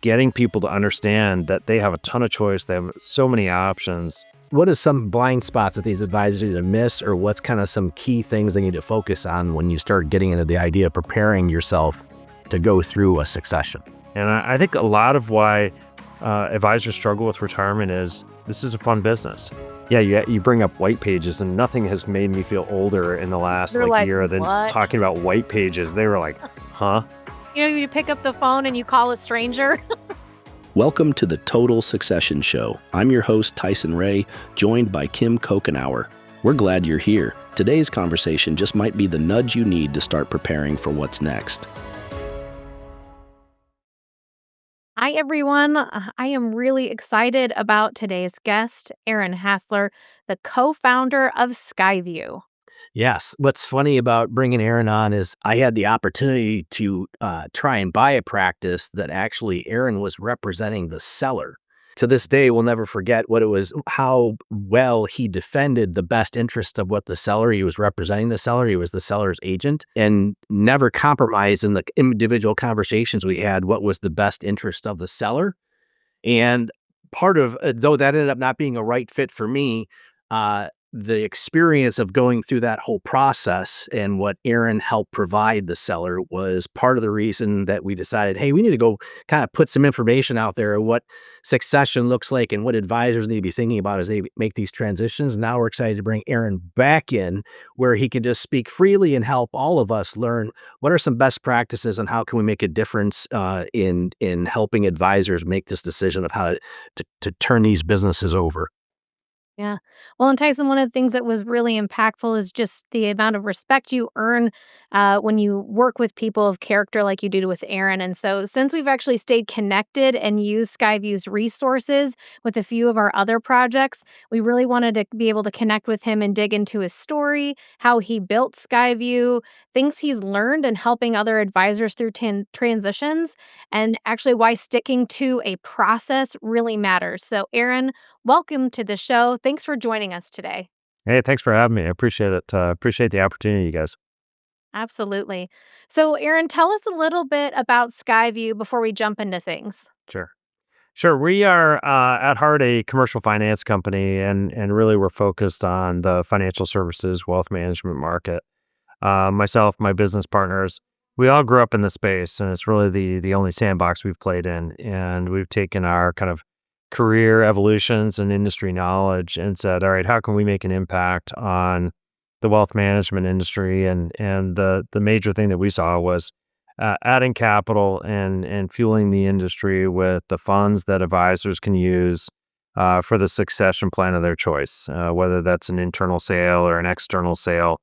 getting people to understand that they have a ton of choice. They have so many options. What are some blind spots that these advisors need to miss, or what's kind of some key things they need to focus on when you start getting into the idea of preparing yourself to go through a succession? And I think a lot of why advisors struggle with retirement is this is a fun business. Yeah, you bring up white pages, and nothing has made me feel older in the last year than talking about white pages. They were like, huh? You pick up the phone and you call a stranger. Welcome to the Total Succession Show. I'm your host, Tyson Ray, joined by Kim Cochenour. We're glad you're here. Today's conversation just might be the nudge you need to start preparing for what's next. Hi, everyone. I am really excited about today's guest, Aaron Hasler, the co-founder of SkyView. Yes. What's funny about bringing Aaron on is I had the opportunity to try and buy a practice that actually Aaron was representing the seller. To this day, we'll never forget how well he defended the best interest of what the seller, he was representing the seller, he was the seller's agent, and never compromised in the individual conversations we had what was the best interest of the seller. And part of, though that ended up not being a right fit for me, the experience of going through that whole process and what Aaron helped provide the seller was part of the reason that we decided, hey, we need to go kind of put some information out there of what succession looks like and what advisors need to be thinking about as they make these transitions. Now we're excited to bring Aaron back in where he can just speak freely and help all of us learn what are some best practices and how can we make a difference in helping advisors make this decision of how to turn these businesses over. Yeah. Well, and Tyson, one of the things that was really impactful is just the amount of respect you earn when you work with people of character like you do with Aaron. And so since we've actually stayed connected and used SkyView's resources with a few of our other projects, we really wanted to be able to connect with him and dig into his story, how he built SkyView, things he's learned in helping other advisors through transitions, and actually why sticking to a process really matters. So Aaron, welcome to the show. Thanks for joining us today. Hey, thanks for having me. I appreciate it. Appreciate the opportunity, you guys. Absolutely. So, Aaron, tell us a little bit about SkyView before we jump into things. Sure. We are at heart a commercial finance company, and really we're focused on the financial services, wealth management market. Myself, my business partners, we all grew up in the space, and it's really the only sandbox we've played in. And we've taken our kind of career evolutions and industry knowledge and said, all right, how can we make an impact on the wealth management industry? And the major thing that we saw was adding capital and fueling the industry with the funds that advisors can use for the succession plan of their choice, whether that's an internal sale or an external sale.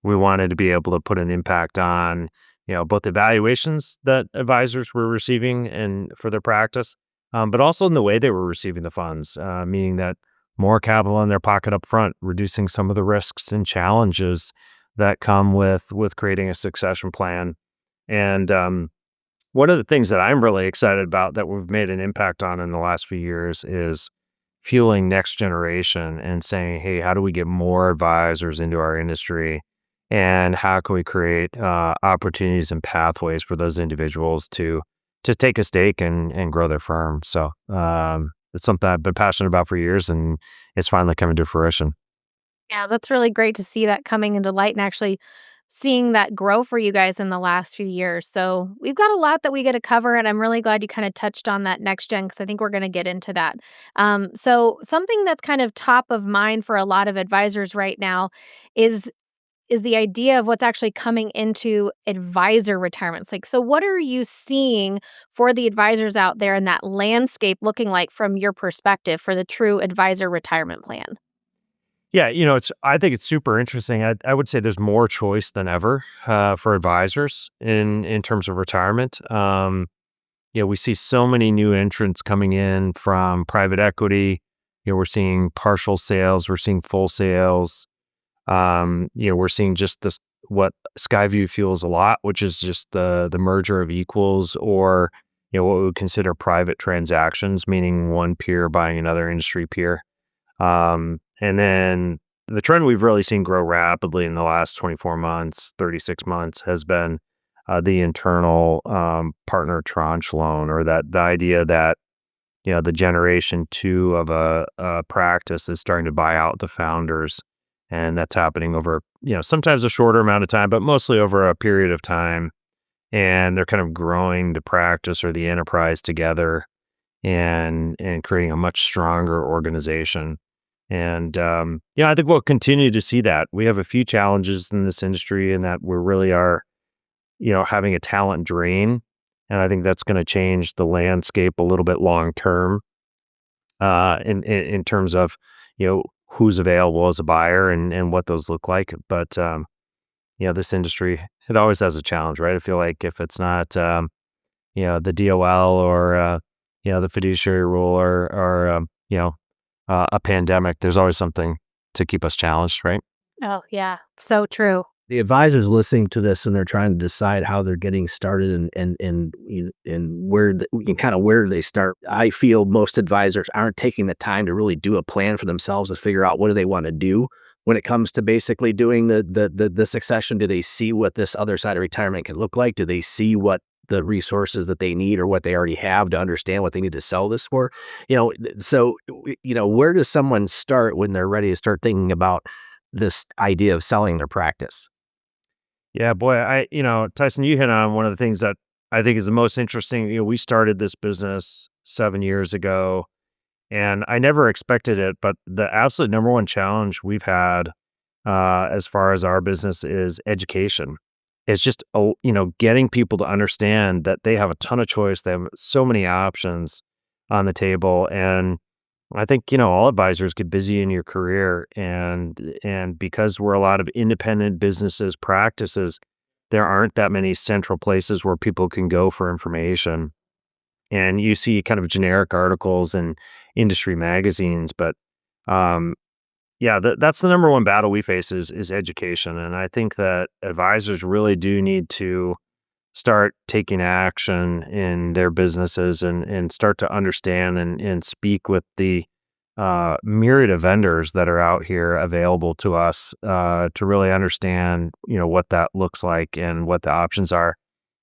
We wanted to be able to put an impact on, both the valuations that advisors were receiving and for their practice, but also in the way they were receiving the funds, meaning that more capital in their pocket up front, reducing some of the risks and challenges that come with creating a succession plan. And one of the things that I'm really excited about that we've made an impact on in the last few years is fueling next generation and saying, hey, how do we get more advisors into our industry? And how can we create opportunities and pathways for those individuals to take a stake and grow their firm? So it's something I've been passionate about for years, and it's finally coming to fruition. Yeah, that's really great to see that coming into light and actually seeing that grow for you guys in the last few years. So we've got a lot that we get to cover, and I'm really glad you kind of touched on that next gen because I think we're going to get into that. So something that's kind of top of mind for a lot of advisors right now is the idea of what's actually coming into advisor retirements. So what are you seeing for the advisors out there in that landscape looking like from your perspective for the true advisor retirement plan? Yeah, I think it's super interesting. I would say there's more choice than ever for advisors in terms of retirement. We see so many new entrants coming in from private equity. We're seeing partial sales, we're seeing full sales. We're seeing just this, what SkyView fuels a lot, which is just the merger of equals, or, what we would consider private transactions, meaning one peer buying another industry peer. And then the trend we've really seen grow rapidly in the last 24 months, 36 months has been the internal partner tranche loan, or that the idea that the generation two of a practice is starting to buy out the founders, and that's happening over sometimes a shorter amount of time, but mostly over a period of time, and they're kind of growing the practice or the enterprise together, and creating a much stronger organization. And I think we'll continue to see that. We have a few challenges in this industry, in that we really are having a talent drain. And I think that's going to change the landscape a little bit long term, in terms of, who's available as a buyer, and what those look like. But, this industry, it always has a challenge, right? I feel like if it's not, the DOL, or, the fiduciary rule, or a pandemic, there's always something to keep us challenged, right? Oh, yeah. So true. The advisors listening to this, and they're trying to decide how they're getting started, and where where do they start. I feel most advisors aren't taking the time to really do a plan for themselves to figure out what do they want to do when it comes to basically doing the succession. Do they see what this other side of retirement can look like? Do they see what the resources that they need, or what they already have, to understand what they need to sell this for? So where does someone start when they're ready to start thinking about this idea of selling their practice? Yeah, boy, Tyson, you hit on one of the things that I think is the most interesting. We started this business 7 years ago, and I never expected it, but the absolute number one challenge we've had, as far as our business, is education. It's just, getting people to understand that they have a ton of choice. They have so many options on the table. And I think, all advisors get busy in your career, and because we're a lot of independent businesses, practices, there aren't that many central places where people can go for information. And you see kind of generic articles in industry magazines, but that's the number one battle we face, is education. And I think that advisors really do need to start taking action in their businesses, and start to understand, and speak with the myriad of vendors that are out here available to us, to really understand, what that looks like and what the options are.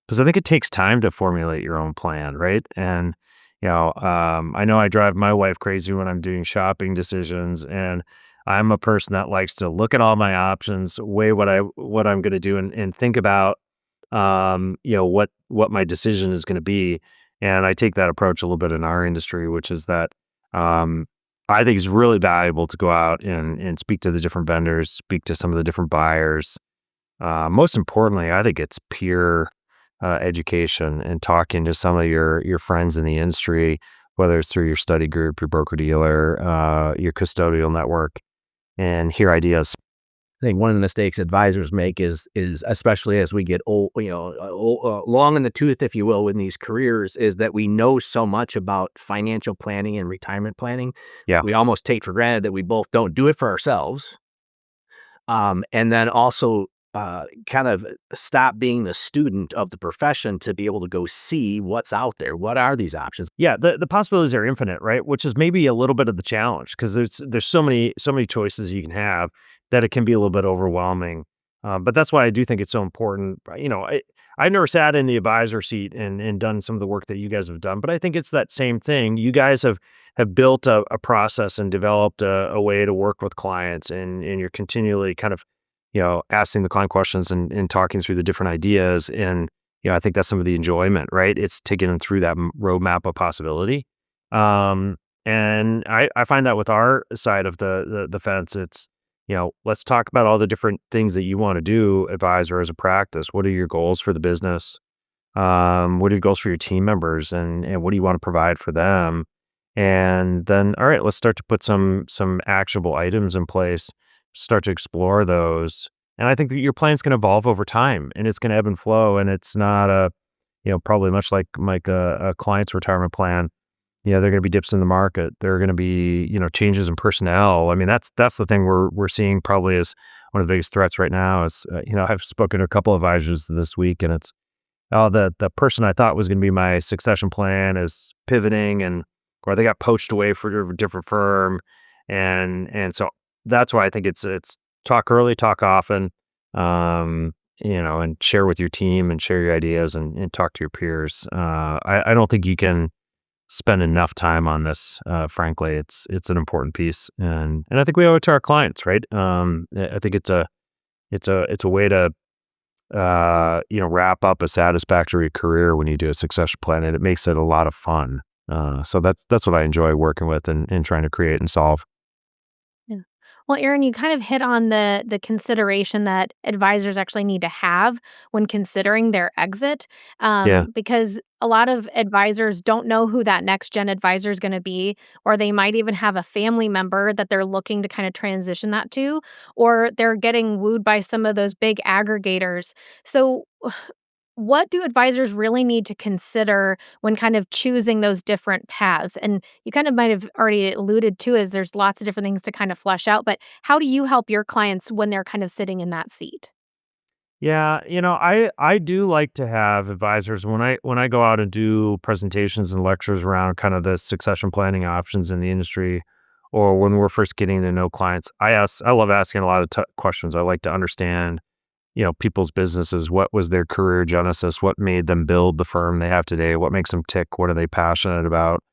Because I think it takes time to formulate your own plan, right? And I know I drive my wife crazy when I'm doing shopping decisions, and I'm a person that likes to look at all my options, weigh what I'm going to do, and think about what my decision is going to be. And I take that approach a little bit in our industry, which is that I think it's really valuable to go out and speak to the different vendors, speak to some of the different buyers. Most importantly, I think it's peer education, and talking to some of your friends in the industry, whether it's through your study group, your broker dealer, your custodial network, and hear ideas. I think one of the mistakes advisors make is especially as we get old, long in the tooth, if you will, in these careers, is that we know so much about financial planning and retirement planning. Yeah. We almost take for granted that we both don't do it for ourselves. And then also kind of stop being the student of the profession to be able to go see what's out there. What are these options? Yeah, the possibilities are infinite, right? Which is maybe a little bit of the challenge, because there's so many choices you can have, that it can be a little bit overwhelming. But that's why I do think it's so important. I've never sat in the advisor seat and done some of the work that you guys have done, but I think it's that same thing. You guys have built a process, and developed a way to work with clients, and you're continually kind of asking the client questions, and talking through the different ideas. And I think that's some of the enjoyment, right? It's taking them through that roadmap of possibility. And I find that with our side of the fence, it's let's talk about all the different things that you want to do, advisor, as a practice. What are your goals for the business? What are your goals for your team members, and what do you want to provide for them? And then, all right, let's start to put some actionable items in place, start to explore those. And I think that your plan's going to evolve over time, and it's going to ebb and flow. And it's not probably much like a client's retirement plan. There are going to be dips in the market. There are going to be, changes in personnel. I mean, that's the thing we're seeing probably as one of the biggest threats right now is, I've spoken to a couple of advisors this week, and it's, the person I thought was going to be my succession plan is pivoting, or they got poached away for a different firm. And so that's why I think it's talk early, talk often. and share with your team and share your ideas and talk to your peers. I don't think you can spend enough time on this. Frankly, it's an important piece, and I think we owe it to our clients, right? I think it's a way to wrap up a satisfactory career when you do a succession plan, and it makes it a lot of fun. So that's what I enjoy working with and trying to create and solve. Yeah. Well, Aaron, you kind of hit on the consideration that advisors actually need to have when considering their exit, Yeah. because a lot of advisors don't know who that next gen advisor is going to be, or they might even have a family member that they're looking to kind of transition that to, or they're getting wooed by some of those big aggregators. So, what do advisors really need to consider when kind of choosing those different paths? And you kind of might have already alluded to is there's lots of different things to kind of flesh out, but how do you help your clients when they're kind of sitting in that seat? Yeah, I do like to have advisors when I go out and do presentations and lectures around kind of the succession planning options in the industry, or when we're first getting to know clients. I love asking a lot of questions. I like to understand, people's businesses. What was their career genesis? What made them build the firm they have today? What makes them tick? What are they passionate about?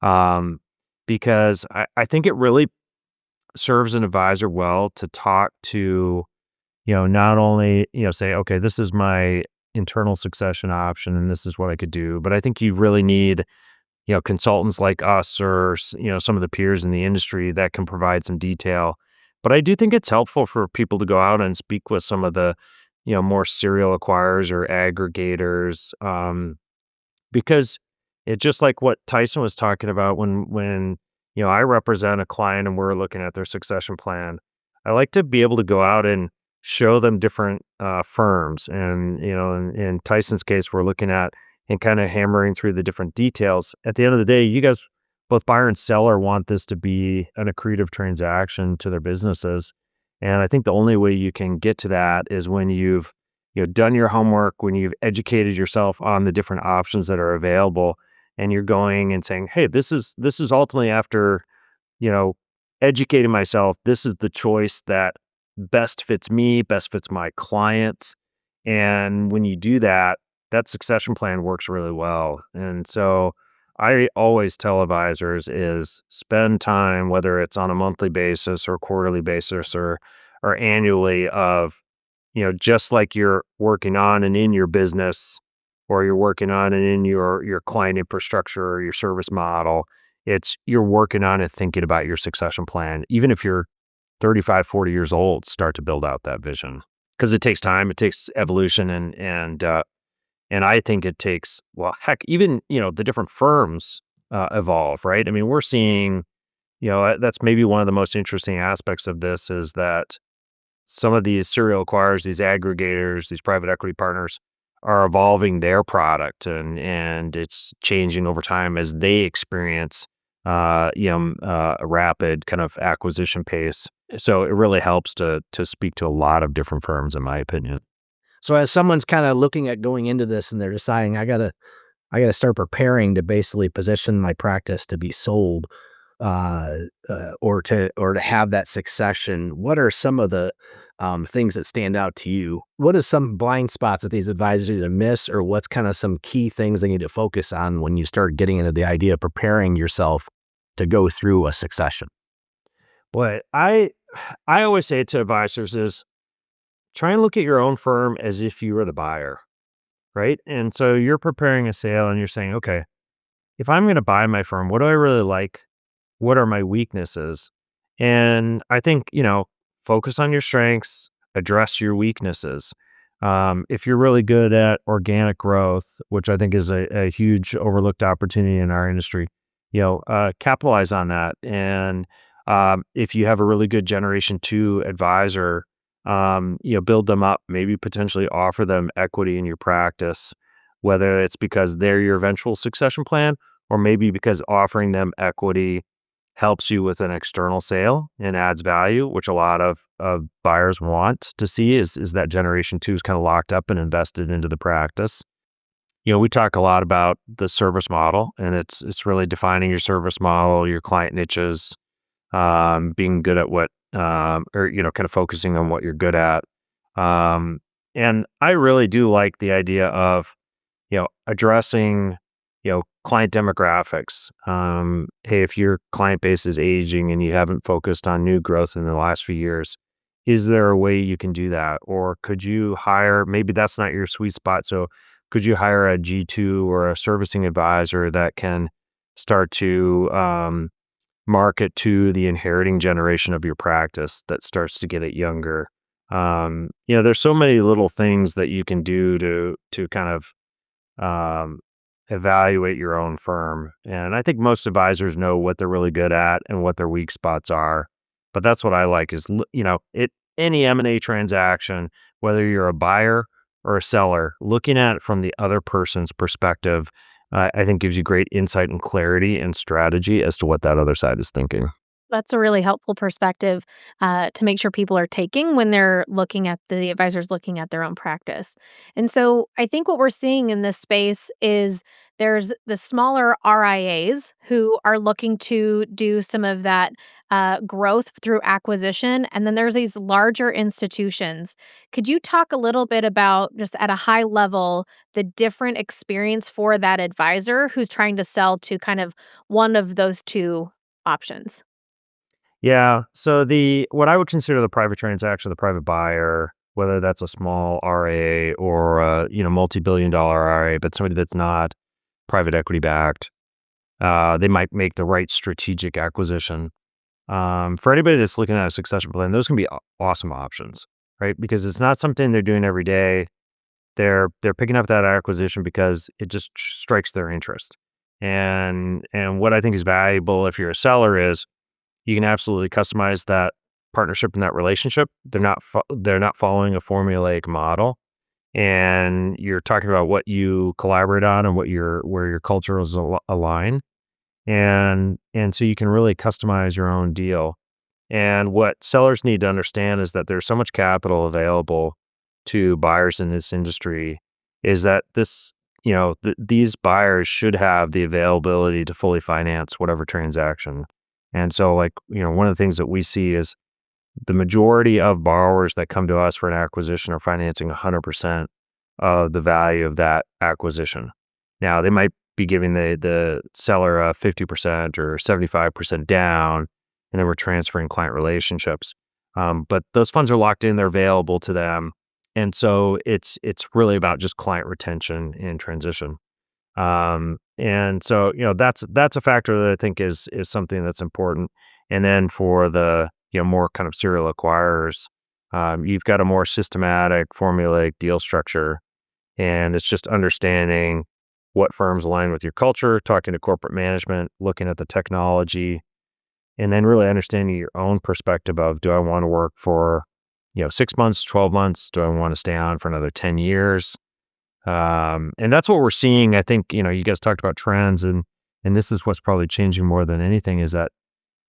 Um, because I think it really serves an advisor well to talk to, not only, say, okay, this is my internal succession option and this is what I could do, but I think you really need, consultants like us or, some of the peers in the industry that can provide some detail. But I do think it's helpful for people to go out and speak with some of the, more serial acquirers or aggregators, because it's just like what Tyson was talking about when I represent a client and we're looking at their succession plan. I like to be able to go out and show them different firms, and in Tyson's case, we're looking at and kind of hammering through the different details. At the end of the day, you guys, both buyer and seller, want this to be an accretive transaction to their businesses, and I think the only way you can get to that is when you've done your homework, when you've educated yourself on the different options that are available, and you're going and saying, "Hey, this is ultimately after you know educating myself. This is the choice that best fits me, best fits my clients." And when you do that, that succession plan works really well. And so I always tell advisors is spend time, whether it's on a monthly basis or quarterly basis or annually, of just like you're working on and in your business, or you're working on and in your client infrastructure or your service model, it's you're working on and thinking about your succession plan. Even if you're 35, 40 years old, start to build out that vision, because it takes time, it takes evolution, and I think it takes, well, heck, even the different firms evolve, right? I mean, we're seeing, that's maybe one of the most interesting aspects of this is that some of these serial acquirers, these aggregators, these private equity partners are evolving their product, and it's changing over time as they experience a rapid kind of acquisition pace. So it really helps to speak to a lot of different firms, in my opinion. So as someone's kind of looking at going into this and they're deciding I gotta start preparing to basically position my practice to be sold, or to have that succession. What are some of the things that stand out to you? What are some blind spots that these advisors need to miss, or what's kind of some key things they need to focus on when you start getting into the idea of preparing yourself to go through a succession? But I always say to advisors is try and look at your own firm as if you were the buyer, right? And so you're preparing a sale and you're saying, okay, if I'm going to buy my firm, what do I really like? What are my weaknesses? And I think, focus on your strengths, address your weaknesses. If you're really good at organic growth, which I think is a huge overlooked opportunity in our industry, capitalize on that. And if you have a really good generation two advisor, build them up, maybe potentially offer them equity in your practice, whether it's because they're your eventual succession plan, or maybe because offering them equity helps you with an external sale and adds value, which a lot of buyers want to see is that generation two is kind of locked up and invested into the practice. We talk a lot about the service model, and it's really defining your service model, your client niches, being good at what, or kind of focusing on what you're good at, And I really do like the idea of, addressing, client demographics. Hey, if your client base is aging and you haven't focused on new growth in the last few years, is there a way you can do that? Or could you hire, maybe that's not your sweet spot. So could you hire a G2 or a servicing advisor that can start to market to the inheriting generation of your practice that starts to get it younger? There's so many little things that you can do to kind of um, evaluate your own firm. And I think most advisors know what they're really good at and what their weak spots are. But that's what I like is, any M&A transaction, whether you're a buyer or a seller, looking at it from the other person's perspective, I think gives you great insight and clarity and strategy as to what that other side is thinking. That's a really helpful perspective to make sure people are taking when they're looking at the advisors looking at their own practice. And so I think what we're seeing in this space is there's the smaller RIAs who are looking to do some of that growth through acquisition. And then there's these larger institutions. Could you talk a little bit about, just at a high level, the different experience for that advisor who's trying to sell to kind of one of those two options? Yeah. So what I would consider the private transaction, the private buyer, whether that's a small RIA or a multi-billion-dollar RIA, but somebody that's not private equity backed, they might make the right strategic acquisition. For anybody that's looking at a succession plan, those can be awesome options, right? Because it's not something they're doing every day. They're picking up that acquisition because it just strikes their interest. And what I think is valuable if you're a seller is you can absolutely customize that partnership and that relationship. They're not following a formulaic model, and you're talking about what you collaborate on and where your culture is aligned, and so you can really customize your own deal. And what sellers need to understand is that there's so much capital available to buyers in this industry, is that these buyers should have the availability to fully finance whatever transaction. And so, one of the things that we see is the majority of borrowers that come to us for an acquisition are financing 100% of the value of that acquisition. Now, they might be giving the seller a 50% or 75% down, and then we're transferring client relationships. But those funds are locked in; they're available to them, and so it's really about just client retention and transition. And so, that's a factor that I think is something that's important. And then for the, more kind of serial acquirers, you've got a more systematic formulaic deal structure, and it's just understanding what firms align with your culture, talking to corporate management, looking at the technology, and then really understanding your own perspective of, do I want to work for, 6 months, 12 months? Do I want to stay on for another 10 years? And that's what we're seeing. I think, you guys talked about trends, and this is what's probably changing more than anything, is that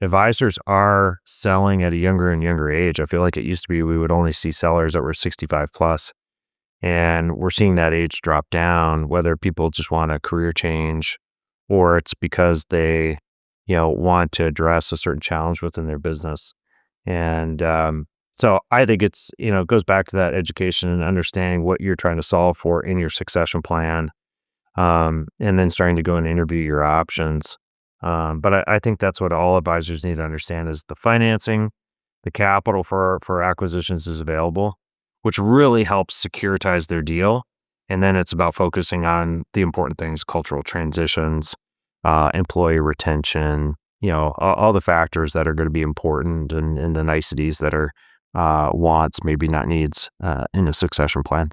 advisors are selling at a younger and younger age. I feel like it used to be we would only see sellers that were 65 plus, and we're seeing that age drop down, whether people just want a career change or it's because they, want to address a certain challenge within their business. And, so I think it goes back to that education and understanding what you're trying to solve for in your succession plan, and then starting to go and interview your options. But I think that's what all advisors need to understand is the financing, the capital for acquisitions is available, which really helps securitize their deal. And then it's about focusing on the important things: cultural transitions, employee retention, all the factors that are going to be important, and the niceties that are wants, maybe not needs, in a succession plan.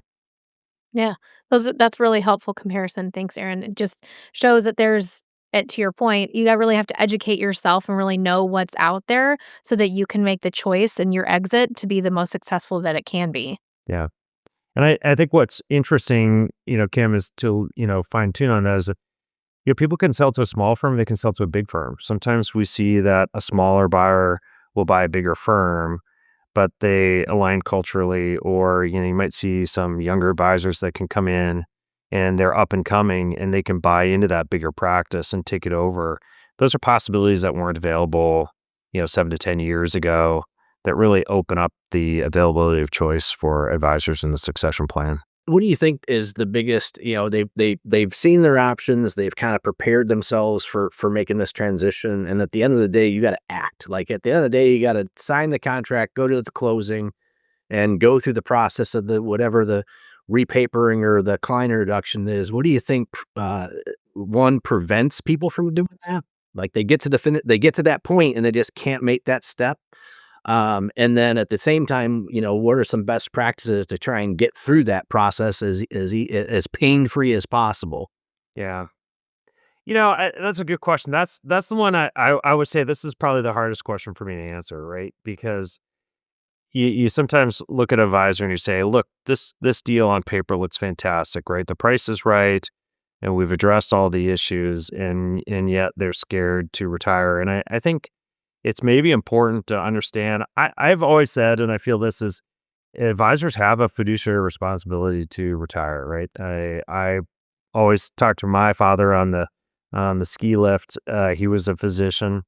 Yeah, that's really helpful comparison. Thanks, Aaron. It just shows that to your point, you really have to educate yourself and really know what's out there so that you can make the choice and your exit to be the most successful that it can be. Yeah. And I think what's interesting, Kim, is to, fine tune on that is that, people can sell to a small firm, they can sell to a big firm. Sometimes we see that a smaller buyer will buy a bigger firm, but they align culturally, or, you might see some younger advisors that can come in and they're up and coming and they can buy into that bigger practice and take it over. Those are possibilities that weren't available, 7 to 10 years ago. that really open up the availability of choice for advisors in the succession plan. What do you think is the biggest, they've seen their options, they've kind of prepared themselves for making this transition, and at the end of the day, you got to act. Like at the end of the day, you got to sign the contract, go to the closing, and go through the process of the whatever the repapering or the client introduction is. What do you think one prevents people from doing that? Like they get to they get to that point and they just can't make that step. And then at the same time, what are some best practices to try and get through that process as pain-free as possible? Yeah. That's a good question. That's the one I would say this is probably the hardest question for me to answer, right? Because you sometimes look at an advisor and you say, look, this deal on paper looks fantastic, right? The price is right, and we've addressed all the issues, and yet they're scared to retire. And I think it's maybe important to understand. I've always said, and I feel this is, advisors have a fiduciary responsibility to retire, right? I always talk to my father on the ski lift. He was a physician,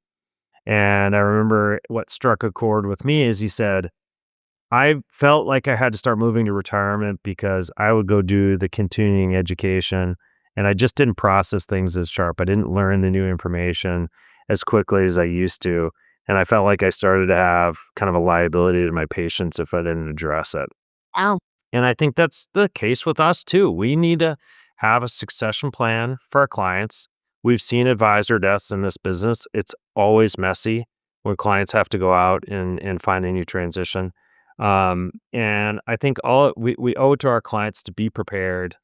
and I remember what struck a chord with me is he said, I felt like I had to start moving to retirement because I would go do the continuing education and I just didn't process things as sharp. I didn't learn the new information as quickly as I used to. And I felt like I started to have kind of a liability to my patients if I didn't address it. Wow. And I think that's the case with us too. We need to have a succession plan for our clients. We've seen advisor deaths in this business. It's always messy when clients have to go out and find a new transition. And I think we owe it to our clients to be prepared.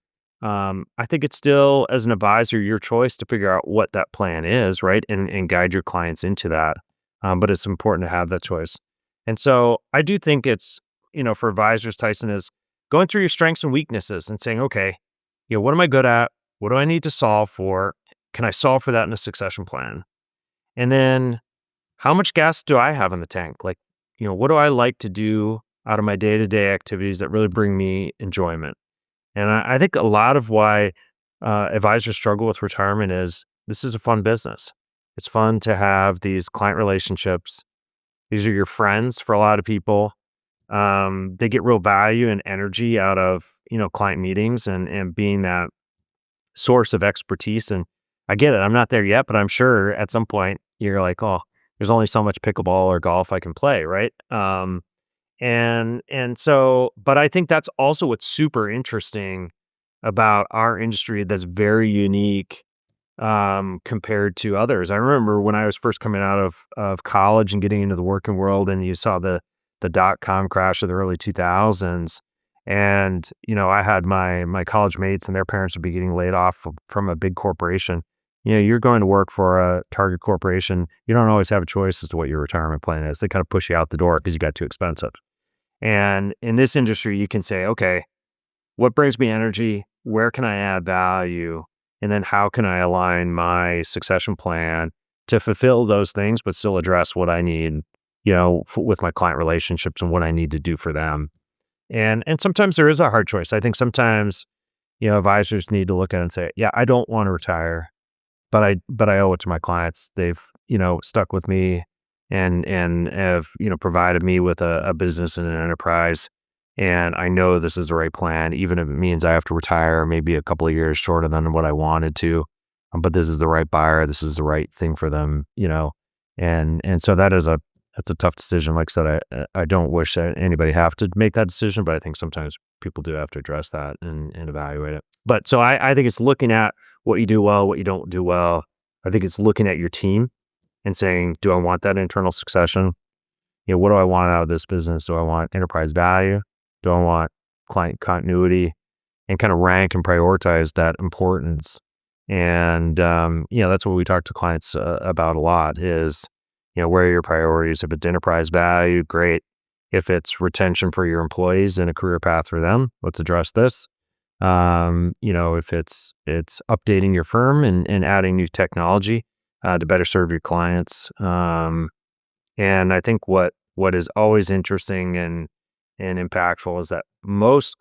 I think it's still, as an advisor, your choice to figure out what that plan is, right? And guide your clients into that. But it's important to have that choice. And so I do think it's, for advisors, Tyson, is going through your strengths and weaknesses and saying, okay, what am I good at? What do I need to solve for? Can I solve for that in a succession plan? And then how much gas do I have in the tank? Like, what do I like to do out of my day-to-day activities that really bring me enjoyment? And I think a lot of why advisors struggle with retirement is this is a fun business. It's fun to have these client relationships. These are your friends for a lot of people. They get real value and energy out of, client meetings and being that source of expertise. And I get it. I'm not there yet, but I'm sure at some point you're like, oh, there's only so much pickleball or golf I can play, right? And so, but I think that's also what's super interesting about our industry that's very unique compared to others. I remember when I was first coming out of college and getting into the working world, and you saw the dot-com crash of the early 2000s. And, I had my college mates and their parents would be getting laid off from a big corporation. You're going to work for a target corporation. You don't always have a choice as to what your retirement plan is. They kind of push you out the door because you got too expensive. And in this industry, you can say, okay, what brings me energy? Where can I add value? And then how can I align my succession plan to fulfill those things, but still address what I need, with my client relationships and what I need to do for them. And sometimes there is a hard choice. I think sometimes, advisors need to look at it and say, yeah, I don't want to retire, but I owe it to my clients. They've, stuck with me and have, provided me with a business and an enterprise. And I know this is the right plan, even if it means I have to retire maybe a couple of years shorter than what I wanted to. But this is the right buyer. This is the right thing for them, and so that's a tough decision. Like I said, I don't wish anybody have to make that decision, but I think sometimes people do have to address that and evaluate it. But so I think it's looking at what you do well, what you don't do well. I think it's looking at your team and saying, do I want that internal succession? What do I want out of this business? Do I want enterprise value? Do I want client continuity? And kind of rank and prioritize that importance. And, that's what we talk to clients about a lot is, where are your priorities? If it's enterprise value, great. If it's retention for your employees and a career path for them, let's address this. If it's updating your firm and adding new technology to better serve your clients. And I think what is always interesting and impactful is that most,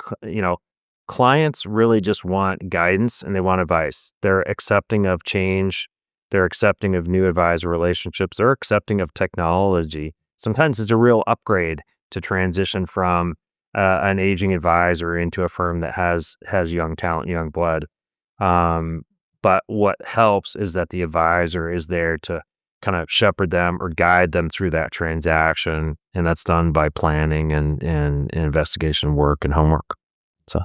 clients really just want guidance and they want advice. They're accepting of change. They're accepting of new advisor relationships. They're accepting of technology. sometimes it's a real upgrade to transition from an aging advisor into a firm that has young talent, young blood. But what helps is that the advisor is there to kind of shepherd them or guide them through that transaction, and that's done by planning and investigation work and homework. So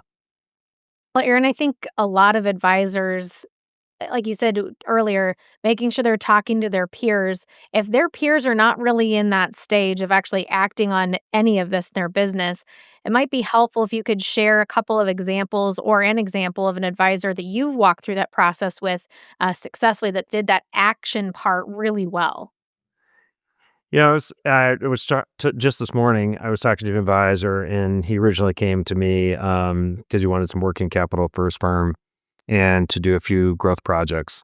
Well, Aaron, I think a lot of advisors, like you said earlier, making sure they're talking to their peers. If their peers are not really in that stage of actually acting on any of this in their business, it might be helpful if you could share a couple of examples or an example of an advisor that you've walked through that process with successfully that did that action part really well. just this morning. I was talking to an advisor, and he originally came to me because he wanted some working capital for his firm and to do a few growth projects.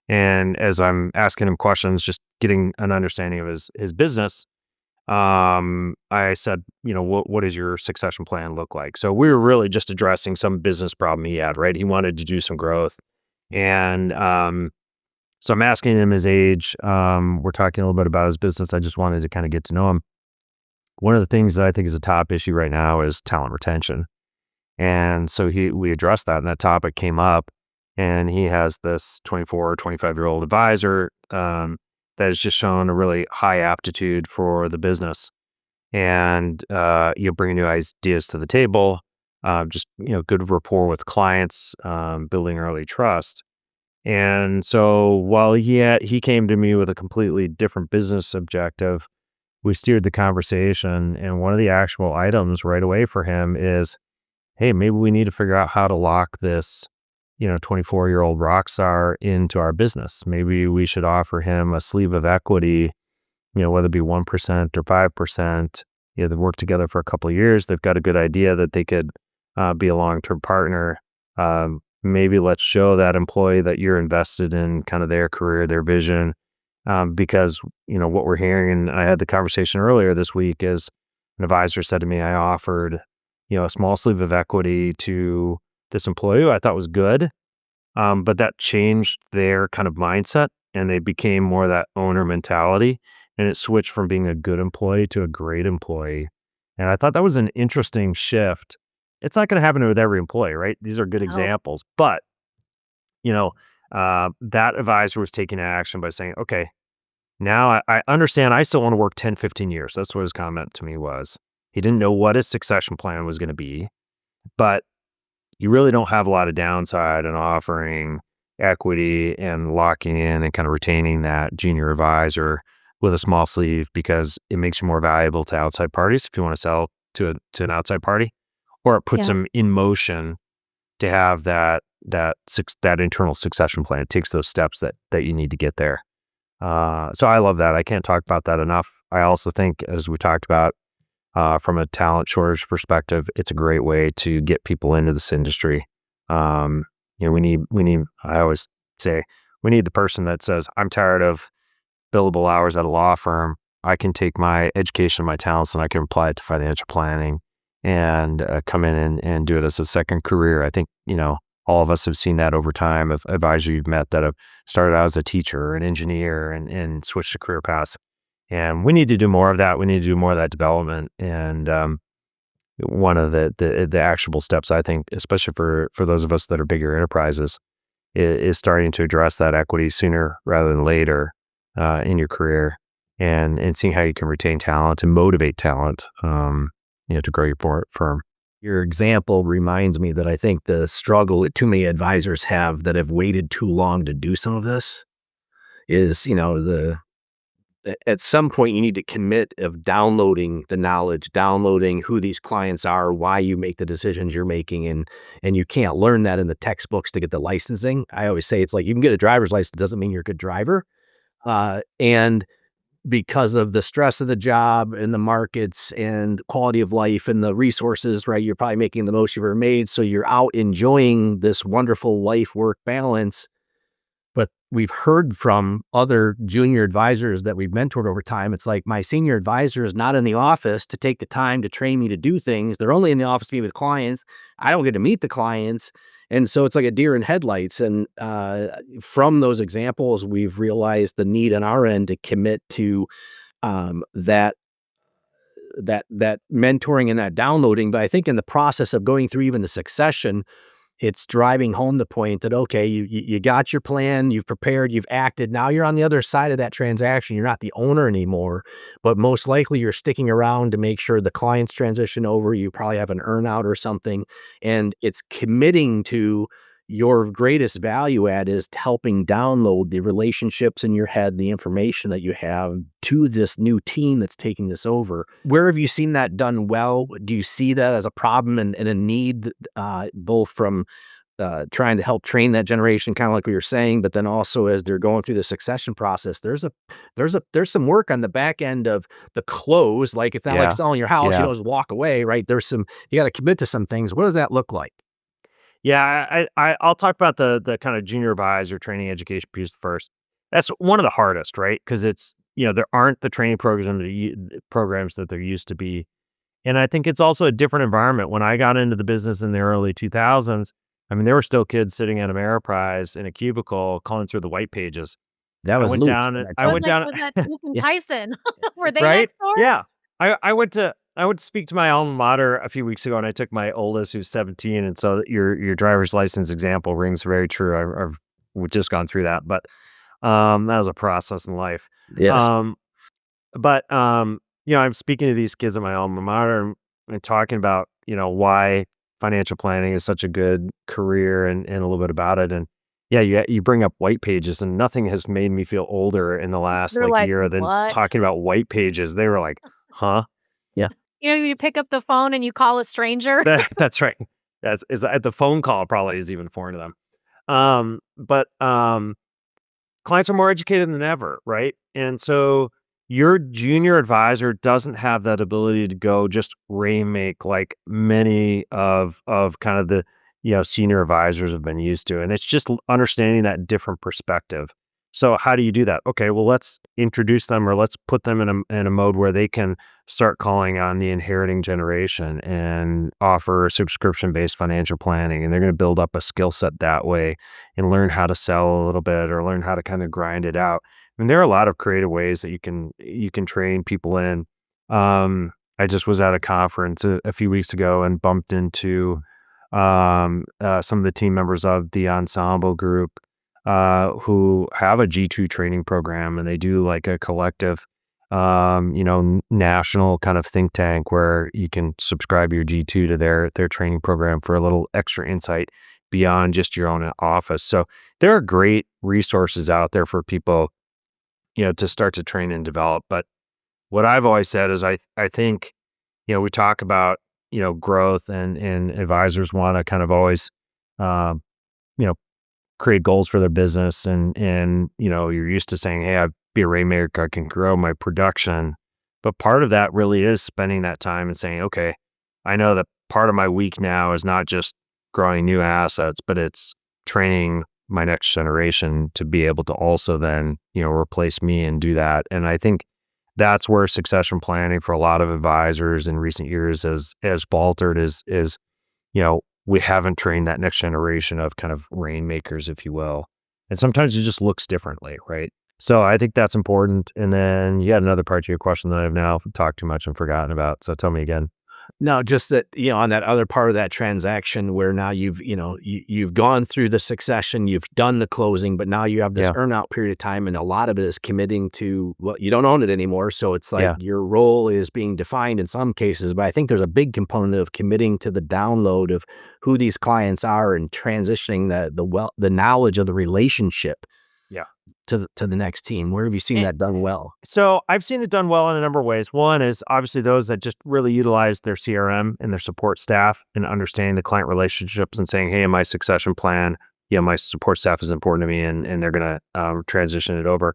And as I'm asking him questions, just getting an understanding of his business, I said, what does your succession plan look like? So we were really just addressing some business problem he had, right? He wanted to do some growth. And so I'm asking him his age. We're talking a little bit about his business. I just wanted to kind of get to know him. One of the things that I think is a top issue right now is talent retention. And so we addressed that, and that topic came up. And he has this 24 or 25-year-old advisor that has just shown a really high aptitude for the business. And bringing new ideas to the table, good rapport with clients, building early trust. And so while he came to me with a completely different business objective, we steered the conversation. And one of the actual items right away for him is, hey, maybe we need to figure out how to lock this 24-year-old rock star into our business. Maybe we should offer him a sleeve of equity, whether it be 1% or 5%. They've worked together for a couple of years. They've got a good idea that they could be a long-term partner. Maybe let's show that employee that you're invested in kind of their career, their vision. Because, what we're hearing, and I had the conversation earlier this week, is an advisor said to me, I offered, a small sleeve of equity to this employee who I thought was good. But that changed their kind of mindset, and they became more of that owner mentality, and it switched from being a good employee to a great employee. And I thought that was an interesting shift. It's not going to happen with every employee, right? These are good No. examples, but that advisor was taking action by saying, okay, now I understand I still want to work 10, 15 years. That's what his comment to me was. He didn't know what his succession plan was going to be, but you really don't have a lot of downside in offering equity and locking in and kind of retaining that junior advisor with a small sleeve, because it makes you more valuable to outside parties if you want to sell to an outside party, or it puts Yeah. them in motion to have that internal succession plan. It takes those steps that you need to get there. So I love that. I can't talk about that enough. I also think, as we talked about, from a talent shortage perspective, it's a great way to get people into this industry. We need, I always say, we need the person that says, I'm tired of billable hours at a law firm. I can take my education, my talents, and I can apply it to financial planning and come in and do it as a second career. I think, all of us have seen that over time of advisors you've met that have started out as a teacher or an engineer and switched to career paths. And we need to do more of that. We need to do more of that development. And one of the actionable steps, I think, especially for those of us that are bigger enterprises, is starting to address that equity sooner rather than later in your career, and seeing how you can retain talent and motivate talent, to grow your firm. Your example reminds me that I think the struggle that too many advisors have that have waited too long to do some of this is, at some point you need to commit of downloading the knowledge, downloading who these clients are, why you make the decisions you're making, and you can't learn that in the textbooks to get the licensing. I always say it's like you can get a driver's license, doesn't mean you're a good driver. And because of the stress of the job and the markets and quality of life and the resources, right, you're probably making the most you've ever made. So you're out enjoying this wonderful life-work balance. But we've heard from other junior advisors that we've mentored over time. It's like, my senior advisor is not in the office to take the time to train me to do things. They're only in the office to meet with clients. I don't get to meet the clients. And so it's like a deer in headlights. And from those examples, we've realized the need on our end to commit to that that mentoring and that downloading. But I think in the process of going through even the succession, it's driving home the point that, okay, you got your plan, you've prepared, you've acted. Now you're on the other side of that transaction. You're not the owner anymore, but most likely you're sticking around to make sure the clients transition over. You probably have an earn out or something. And it's committing to your greatest value add is helping download the relationships in your head, the information that you have to this new team that's taking this over. Where have you seen that done well? Do you see that as a problem and a need, both from trying to help train that generation, kind of like we were saying, but then also as they're going through the succession process, there's some work on the back end of the close. Like it's not like selling your house, you don't just walk away, right? You got to commit to some things. What does that look like? Yeah, I'll talk about the kind of junior advisor training education piece first. That's one of the hardest, right? Because it's, there aren't the training programs that there used to be. And I think it's also a different environment. When I got into the business in the early 2000s, I mean, there were still kids sitting at Ameriprise in a cubicle calling through the white pages. That was I went down. Was that Luke and Tyson? Were they right? next door? Yeah, I went to speak to my alma mater a few weeks ago, and I took my oldest, who's 17, and so your driver's license example rings very true. We've just gone through that, but that was a process in life. Yes. I'm speaking to these kids at my alma mater and talking about why financial planning is such a good career and a little bit about it. And you bring up white pages, and nothing has made me feel older in the last year than talking about white pages. They were like, huh? Yeah. You pick up the phone and you call a stranger. That's right. The phone call probably is even foreign to them. But clients are more educated than ever, right? And so your junior advisor doesn't have that ability to go just remake like many of kind of the senior advisors have been used to. And it's just understanding that different perspective. So how do you do that? Okay, well, let's introduce them, or let's put them in a mode where they can start calling on the inheriting generation and offer subscription-based financial planning. And they're going to build up a skill set that way and learn how to sell a little bit, or learn how to kind of grind it out. I mean, there are a lot of creative ways that you can train people in. I just was at a conference a few weeks ago and bumped into some of the team members of the Ensemble group who have a G2 training program, and they do like a collective, national kind of think tank where you can subscribe your G2 to their training program for a little extra insight beyond just your own office. So there are great resources out there for people, to start to train and develop. But what I've always said is I think, we talk about, growth and advisors want to kind of always, create goals for their business. And you're used to saying, hey, I'd be a rainmaker, I can grow my production. But part of that really is spending that time and saying, okay, I know that part of my week now is not just growing new assets, but it's training my next generation to be able to also then, replace me and do that. And I think that's where succession planning for a lot of advisors in recent years has faltered is, we haven't trained that next generation of kind of rainmakers, if you will. And sometimes it just looks differently, right? So I think that's important. And then you had another part to your question that I've now talked too much and forgotten about. So tell me again. No, just that, on that other part of that transaction where now you've gone through the succession, you've done the closing, but now you have this earn out period of time, and a lot of it is committing to, well, you don't own it anymore. So it's like your role is being defined in some cases, but I think there's a big component of committing to the download of who these clients are and transitioning the knowledge of the relationship to the next team. Where have you seen that done well? So I've seen it done well in a number of ways. One is obviously those that just really utilize their CRM and their support staff and understanding the client relationships and saying, hey, in my succession plan, my support staff is important to me, and they're going to transition it over.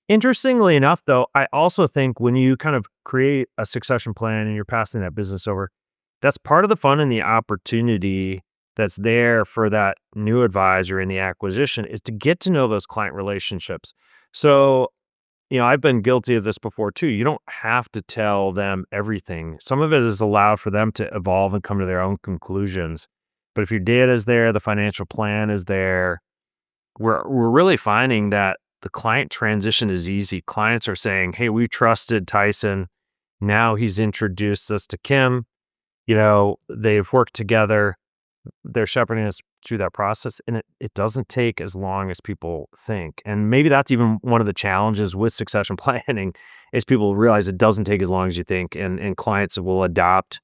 Interestingly enough, though, I also think when you kind of create a succession plan and you're passing that business over, that's part of the fun and the opportunity that's there for that new advisor in the acquisition is to get to know those client relationships. So, I've been guilty of this before too. You don't have to tell them everything. Some of it is allowed for them to evolve and come to their own conclusions. But if your data is there, the financial plan is there, we're really finding that the client transition is easy. Clients are saying, hey, we trusted Tyson, Now he's introduced us to Kim. They've worked together. They're shepherding us through that process, and it doesn't take as long as people think. And maybe that's even one of the challenges with succession planning is people realize it doesn't take as long as you think, and clients will adopt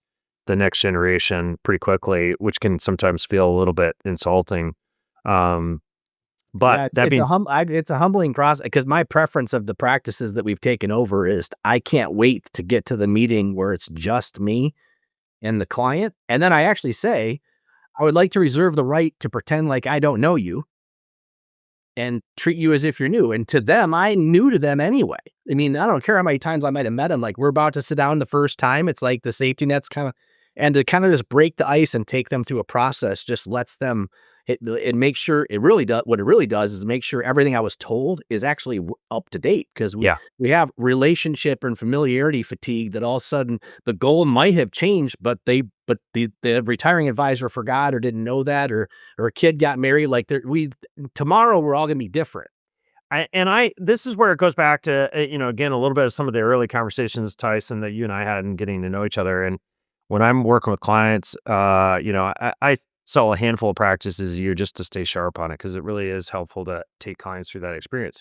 the next generation pretty quickly, which can sometimes feel a little bit insulting. But it's a humbling process, because my preference of the practices that we've taken over is I can't wait to get to the meeting where it's just me and the client. And then I actually say, I would like to reserve the right to pretend like I don't know you and treat you as if you're new. And to them, I'm new to them anyway. I mean, I don't care how many times I might have met them. Like, we're about to sit down the first time. It's like the safety net's and to kind of just break the ice and take them through a process just lets them, it makes sure what it really does is make sure everything I was told is actually up to date, because we have relationship and familiarity fatigue that all of a sudden the goal might have changed, but the retiring advisor forgot or didn't know that, or a kid got married. Like, tomorrow we're all going to be different. This is where it goes back to, again, a little bit of some of the early conversations, Tyson, that you and I had in getting to know each other. And when I'm working with clients, I sell a handful of practices a year just to stay sharp on it, because it really is helpful to take clients through that experience.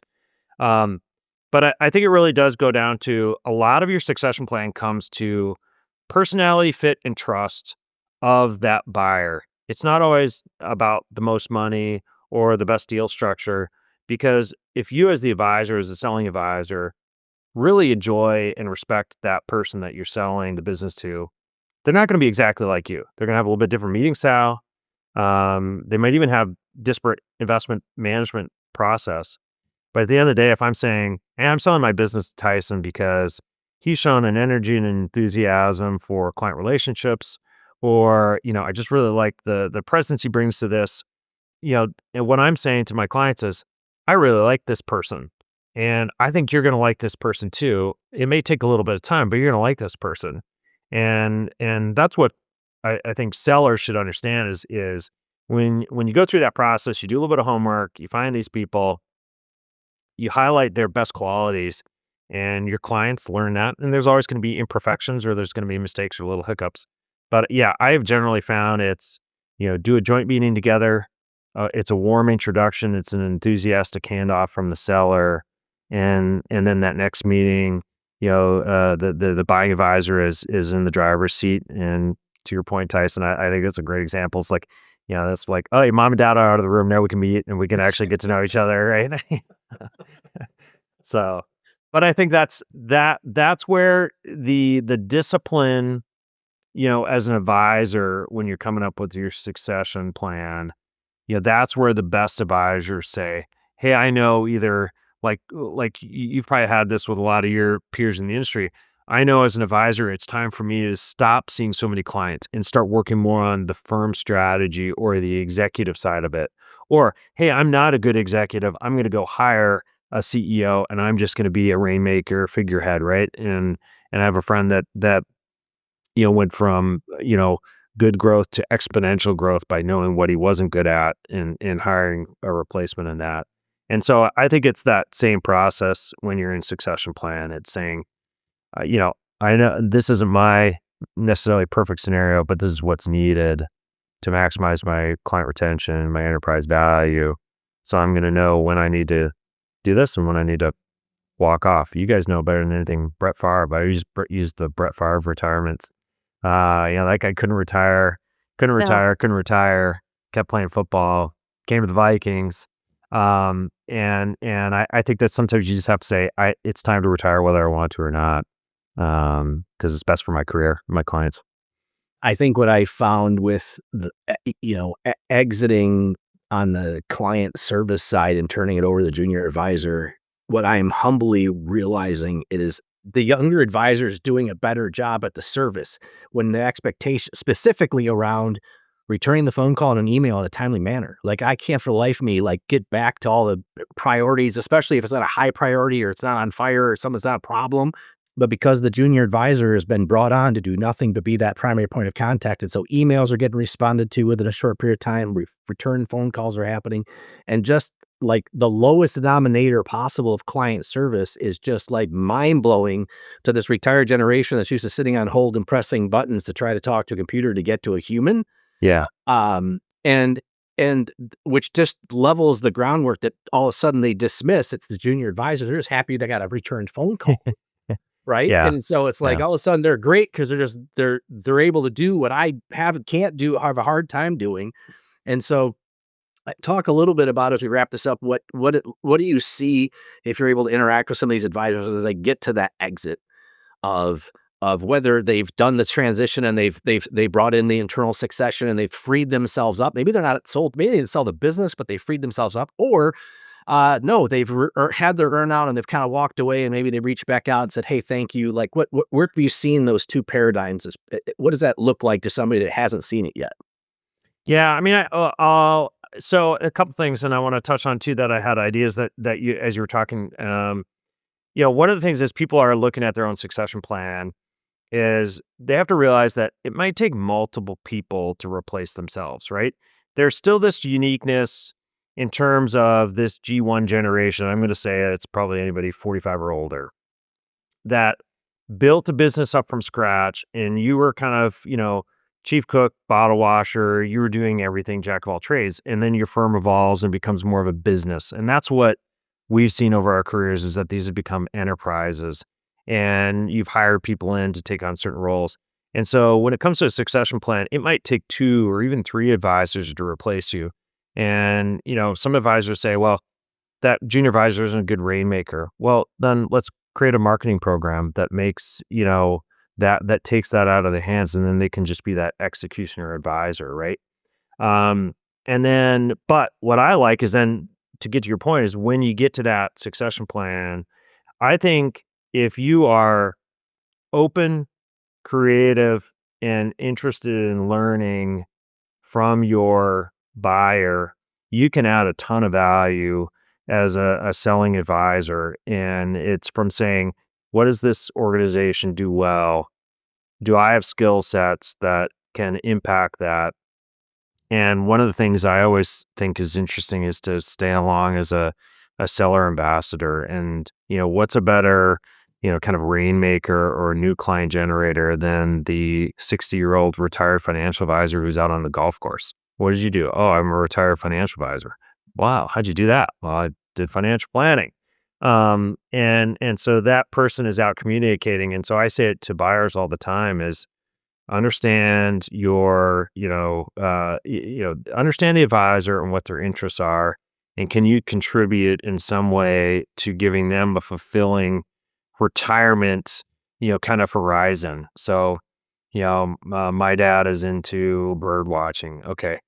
But I think it really does go down to a lot of your succession plan comes to personality, fit, and trust of that buyer. It's not always about the most money or the best deal structure, because if you as the advisor, as the selling advisor, really enjoy and respect that person that you're selling the business to, they're not going to be exactly like you. They're going to have a little bit different meeting style. They might even have disparate investment management process. But at the end of the day, if I'm saying, hey, I'm selling my business to Tyson because he's shown an energy and enthusiasm for client relationships, or, I just really like the presence he brings to this, and what I'm saying to my clients is, I really like this person, and I think you're going to like this person too. It may take a little bit of time, but you're going to like this person. And that's what I think sellers should understand is when you go through that process, you do a little bit of homework, you find these people, you highlight their best qualities, and your clients learn that. And there's always going to be imperfections, or there's going to be mistakes or little hiccups. But yeah, I have generally found it's, do a joint meeting together. It's a warm introduction. It's an enthusiastic handoff from the seller. And then that next meeting, the buying advisor is in the driver's seat. And to your point, Tyson, I think that's a great example. It's like, that's like, oh, your mom and dad are out of the room. Now we can meet and we can actually get to know each other, right? So, but I think that's where the discipline, as an advisor, when you're coming up with your succession plan, that's where the best advisors say, hey, I know either like you've probably had this with a lot of your peers in the industry. I know as an advisor, it's time for me to stop seeing so many clients and start working more on the firm strategy or the executive side of it. Or, hey, I'm not a good executive. I'm going to go hire a CEO and I'm just going to be a rainmaker figurehead, right? And I have a friend that went from, good growth to exponential growth by knowing what he wasn't good at and hiring a replacement in that. And so I think it's that same process when you're in succession plan. It's saying, I know this isn't my necessarily perfect scenario, but this is what's needed to maximize my client retention, my enterprise value. So I'm going to know when I need to do this and when I need to walk off. You guys know better than anything, Brett Favre. I use the Brett Favre retirements. That guy couldn't retire, kept playing football, came to the Vikings. And I think that sometimes you just have to say, it's time to retire whether I want to or not. Because it's best for my career, my clients. I think what I found with exiting on the client service side and turning it over to the junior advisor, what I am humbly realizing is the younger advisor is doing a better job at the service when the expectation specifically around returning the phone call and an email in a timely manner. Like, I can't for the life of me, get back to all the priorities, especially if it's not a high priority or it's not on fire or something's not a problem. But because the junior advisor has been brought on to do nothing but be that primary point of contact, and so emails are getting responded to within a short period of time, return phone calls are happening, and just like the lowest denominator possible of client service is just like mind blowing to this retired generation that's used to sitting on hold and pressing buttons to try to talk to a computer to get to a human. Yeah. And which just levels the groundwork that all of a sudden they dismiss. It's the junior advisor. They're just happy they got a returned phone call. Right. Yeah. And so it's like Yeah. all of a sudden they're great because they're able to do what I can't do, have a hard time doing. And so talk a little bit about, as we wrap this up, what do you see if you're able to interact with some of these advisors as they get to that exit of whether they've done the transition and they brought in the internal succession and they've freed themselves up. Maybe they're not sold, maybe they didn't sell the business, but they freed themselves up, or no, they've had their earnout and they've kind of walked away, and maybe they reached back out and said, "Hey, thank you." Like, where have you seen those two paradigms? What does that look like to somebody that hasn't seen it yet? Yeah, I mean, I'll so a couple things, and I want to touch on too that I had ideas that you as you were talking. One of the things is people are looking at their own succession plan is they have to realize that it might take multiple people to replace themselves, right? There's still this uniqueness in terms of this G1 generation. I'm going to say it's probably anybody 45 or older that built a business up from scratch, and you were kind of, chief cook, bottle washer, you were doing everything, jack of all trades, and then your firm evolves and becomes more of a business. And that's what we've seen over our careers, is that these have become enterprises, and you've hired people in to take on certain roles. And so when it comes to a succession plan, it might take 2 or even 3 advisors to replace you. And, some advisors say, well, that junior advisor isn't a good rainmaker. Well, then let's create a marketing program that makes, that takes that out of their hands, and then they can just be that executioner advisor, right? But what I like is then, to get to your point, is when you get to that succession plan, I think if you are open, creative, and interested in learning from your buyer, you can add a ton of value as a selling advisor. And it's from saying, what does this organization do well? Do I have skill sets that can impact that? And one of the things I always think is interesting is to stay along as a seller ambassador. And, what's a better, kind of rainmaker or new client generator than the 60-year-old retired financial advisor who's out on the golf course? What did you do? Oh, I'm a retired financial advisor. Wow, how'd you do that? Well, I did financial planning. And so that person is out communicating. And so I say it to buyers all the time is understand understand the advisor and what their interests are. And can you contribute in some way to giving them a fulfilling retirement, kind of horizon? So, my dad is into bird watching. Okay.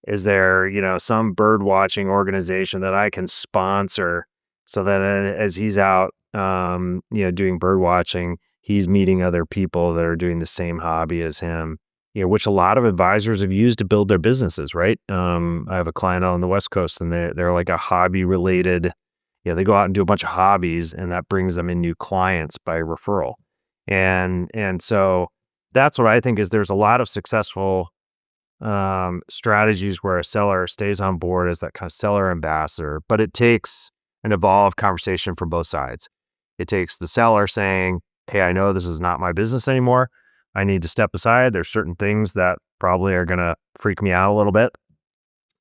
Is there, some bird watching organization that I can sponsor so that as he's out, doing bird watching, he's meeting other people that are doing the same hobby as him, which a lot of advisors have used to build their businesses, right? I have a client out on the West Coast, and they're like a hobby related, they go out and do a bunch of hobbies, and that brings them in new clients by referral. And so that's what I think is there's a lot of successful strategies where a seller stays on board as that kind of seller ambassador, but it takes an evolved conversation from both sides. It takes the seller saying, hey, I know this is not my business anymore. I need to step aside. There's certain things that probably are going to freak me out a little bit.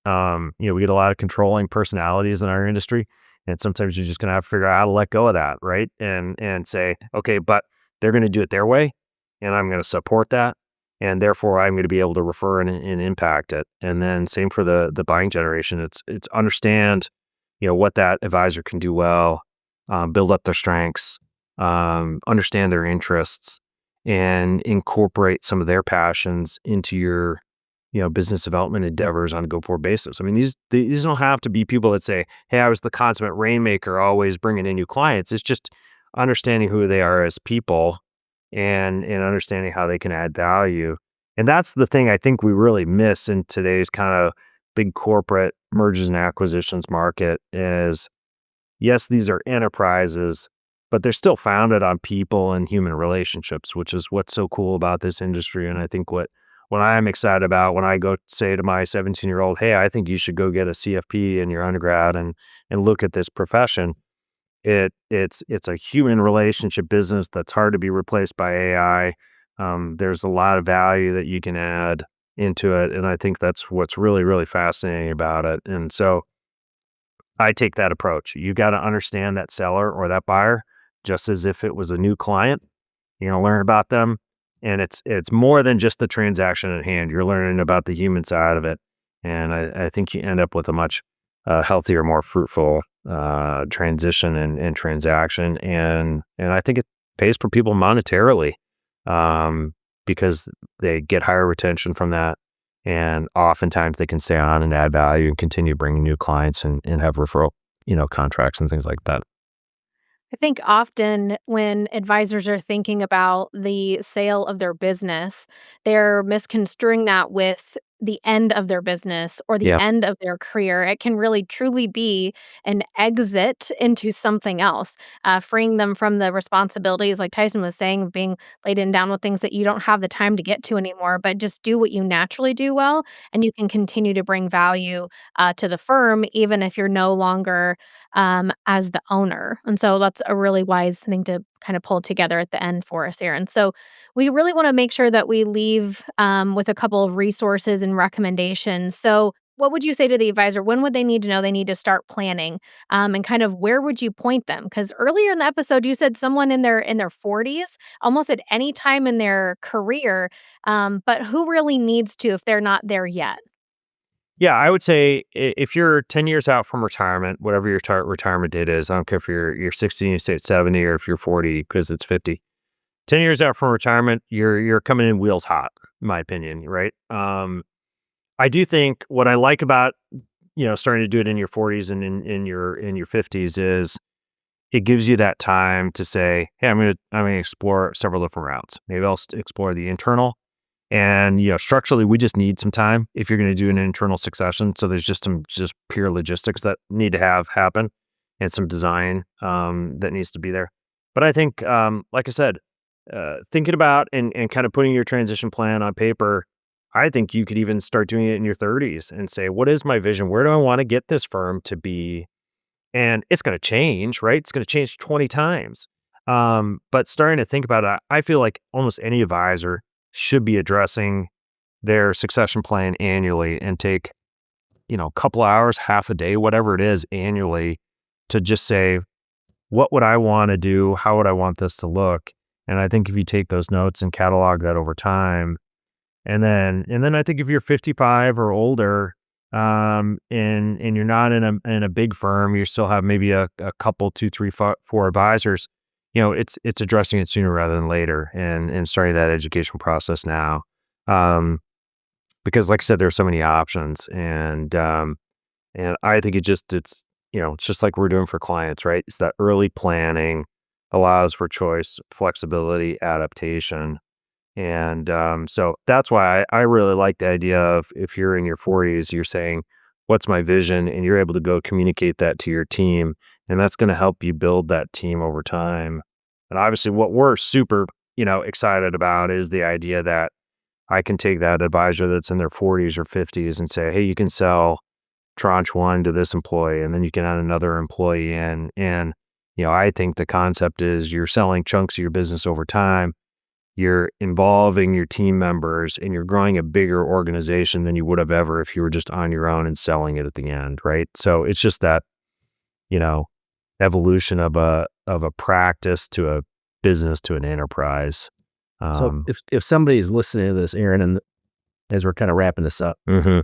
We get a lot of controlling personalities in our industry, and sometimes you're just going to have to figure out how to let go of that, right? And say, okay, but they're going to do it their way, and I'm going to support that, and therefore I'm going to be able to refer and impact it. And then same for the buying generation. It's understand, what that advisor can do well, build up their strengths, understand their interests, and incorporate some of their passions into your, business development endeavors on a go-forward basis. I mean, these don't have to be people that say, hey, I was the consummate rainmaker, always bringing in new clients. It's just understanding who they are as people and understanding how they can add value. And that's the thing I think we really miss in today's kind of big corporate mergers and acquisitions market is, yes, these are enterprises, but they're still founded on people and human relationships, which is what's so cool about this industry. And I think what what I'm excited about when I go say to my 17-year-old, hey, I think you should go get a CFP in your undergrad and look at this profession. It's a human relationship business that's hard to be replaced by AI. There's a lot of value that you can add into it, and I think that's what's really, really fascinating about it. And so I take that approach. You got to understand that seller or that buyer just as if it was a new client. Learn about them, and it's more than just the transaction at hand. You're learning about the human side of it, and I think you end up with a much healthier, more fruitful transition and transaction, and I think it pays for people monetarily because they get higher retention from that, and oftentimes they can stay on and add value and continue bringing new clients and have referral contracts and things like that. I think often when advisors are thinking about the sale of their business, they're misconstruing that with the end of their business or the Yeah. end of their career. It can really truly be an exit into something else, freeing them from the responsibilities, like Tyson was saying, of being laden down with things that you don't have the time to get to anymore, but just do what you naturally do well, and you can continue to bring value to the firm, even if you're no longer as the owner. And so that's a really wise thing to kind of pull together at the end for us, Aaron. So we really want to make sure that we leave with a couple of resources and recommendations. So what would you say to the advisor? When would they need to know they need to start planning? And kind of where would you point them? Because earlier in the episode, you said someone in their 40s, almost at any time in their career. But who really needs to if they're not there yet? Yeah, I would say if you're 10 years out from retirement, whatever your retirement date is, I don't care if you're 60 and you say it's 70 or if you're 40 because it's 50. 10 years out from retirement, you're coming in wheels hot, in my opinion, right? I do think what I like about, starting to do it in your 40s and in your 50s is it gives you that time to say, hey, I'm gonna explore several different routes. Maybe I'll explore the internal. And, structurally, we just need some time if you're going to do an internal succession. So there's just some pure logistics that need to happen and some design that needs to be there. But I think, like I said, thinking about and kind of putting your transition plan on paper, I think you could even start doing it in your 30s and say, what is my vision? Where do I want to get this firm to be? And it's going to change, right? It's going to change 20 times. But starting to think about it, I feel like almost any advisor should be addressing their succession plan annually and take, a couple hours, half a day, whatever it is annually to just say, what would I want to do? How would I want this to look? And I think if you take those notes and catalog that over time, and then I think if you're 55 or older, and you're not in a big firm, you still have maybe a couple, 2, 3, 4 advisors. It's addressing it sooner rather than later and starting that education process now. Because like I said, there are so many options and I think it's just like we're doing for clients, right? It's that early planning allows for choice, flexibility, adaptation. And so that's why I really like the idea of if you're in your 40s, you're saying, what's my vision? And you're able to go communicate that to your team. And that's going to help you build that team over time. And obviously what we're super, excited about is the idea that I can take that advisor that's in their 40s or 50s and say, hey, you can sell tranche 1 to this employee, and then you can add another employee in. And, I think the concept is you're selling chunks of your business over time. You're involving your team members and you're growing a bigger organization than you would have ever if you were just on your own and selling it at the end, right? So it's just that, evolution of a practice to a business to an enterprise. So if somebody's listening to this, Aaron, and as we're kind of wrapping this up, Mm-hmm.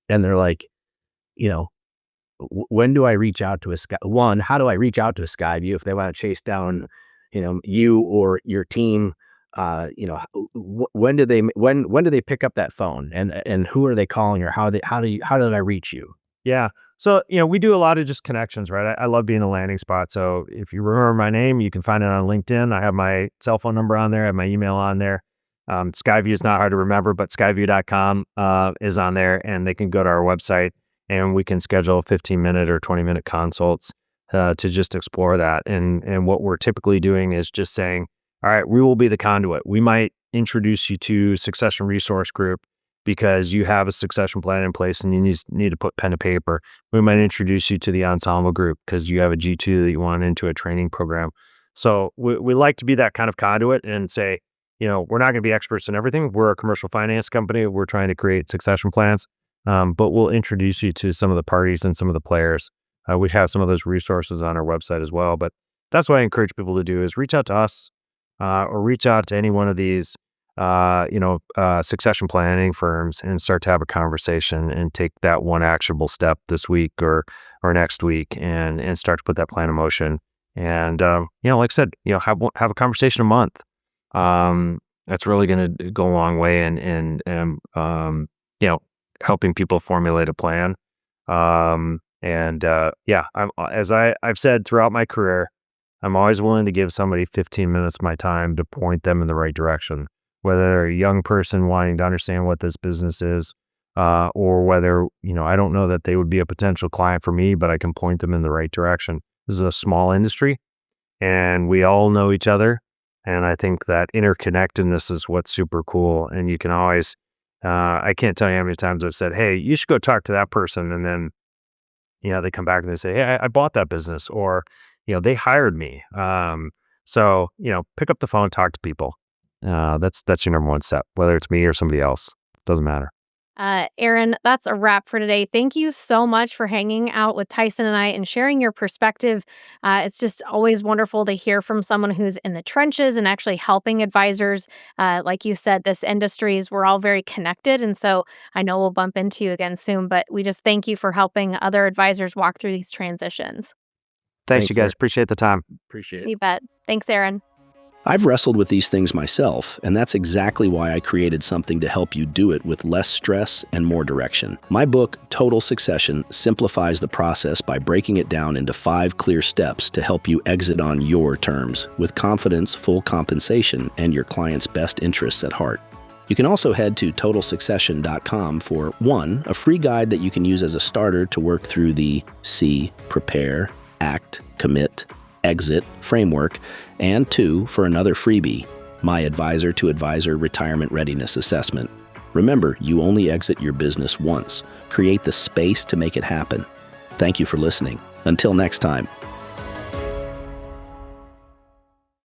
and they're like, when do I reach out to how do I reach out to a SkyView if they want to chase down, you or your team? When do they pick up that phone and who are they calling or how did I reach you? Yeah. So, we do a lot of just connections, right? I love being a landing spot. So if you remember my name, you can find it on LinkedIn. I have my cell phone number on there. I have my email on there. SkyView is not hard to remember, but skyview.com is on there, and they can go to our website and we can schedule 15-minute or 20-minute consults to just explore that. And what we're typically doing is just saying, all right, we will be the conduit. We might, introduce you to Succession Resource Group because you have a succession plan in place and you need to put pen to paper. We might introduce you to the Ensemble Group because you have a G2 that you want into a training program. So we like to be that kind of conduit and say, we're not going to be experts in everything. We're a commercial finance company. We're trying to create succession plans, but we'll introduce you to some of the parties and some of the players. We have some of those resources on our website as well. But that's what I encourage people to do is reach out to us or reach out to any one of these, succession planning firms and start to have a conversation and take that one actionable step this week or next week and start to put that plan in motion. And, like I said, have a conversation a month. That's really going to go a long way in helping people formulate a plan. As I've said throughout my career, I'm always willing to give somebody 15 minutes of my time to point them in the right direction, whether they're a young person wanting to understand what this business is, or whether, I don't know that they would be a potential client for me, but I can point them in the right direction. This is a small industry and we all know each other. And I think that interconnectedness is what's super cool. And you can always, I can't tell you how many times I've said, hey, you should go talk to that person. And then, they come back and they say, hey, I bought that business, or, they hired me. So, pick up the phone, talk to people. That's your number one step, whether it's me or somebody else, doesn't matter. Aaron, that's a wrap for today. Thank you so much for hanging out with Tyson and I and sharing your perspective. It's just always wonderful to hear from someone who's in the trenches and actually helping advisors. Like you said, this industry we're all very connected. And so I know we'll bump into you again soon, but we just thank you for helping other advisors walk through these transitions. Thanks you guys. Appreciate the time. Appreciate it. You bet. Thanks, Aaron. I've wrestled with these things myself, and that's exactly why I created something to help you do it with less stress and more direction. My book, Total Succession, simplifies the process by breaking it down into 5 clear steps to help you exit on your terms, with confidence, full compensation, and your client's best interests at heart. You can also head to TotalSuccession.com for 1, a free guide that you can use as a starter to work through the See, Prepare, Act, Commit, Exit framework, and 2, for another freebie, my Advisor to Advisor Retirement Readiness Assessment. Remember, you only exit your business once. Create the space to make it happen. Thank you for listening. Until next time.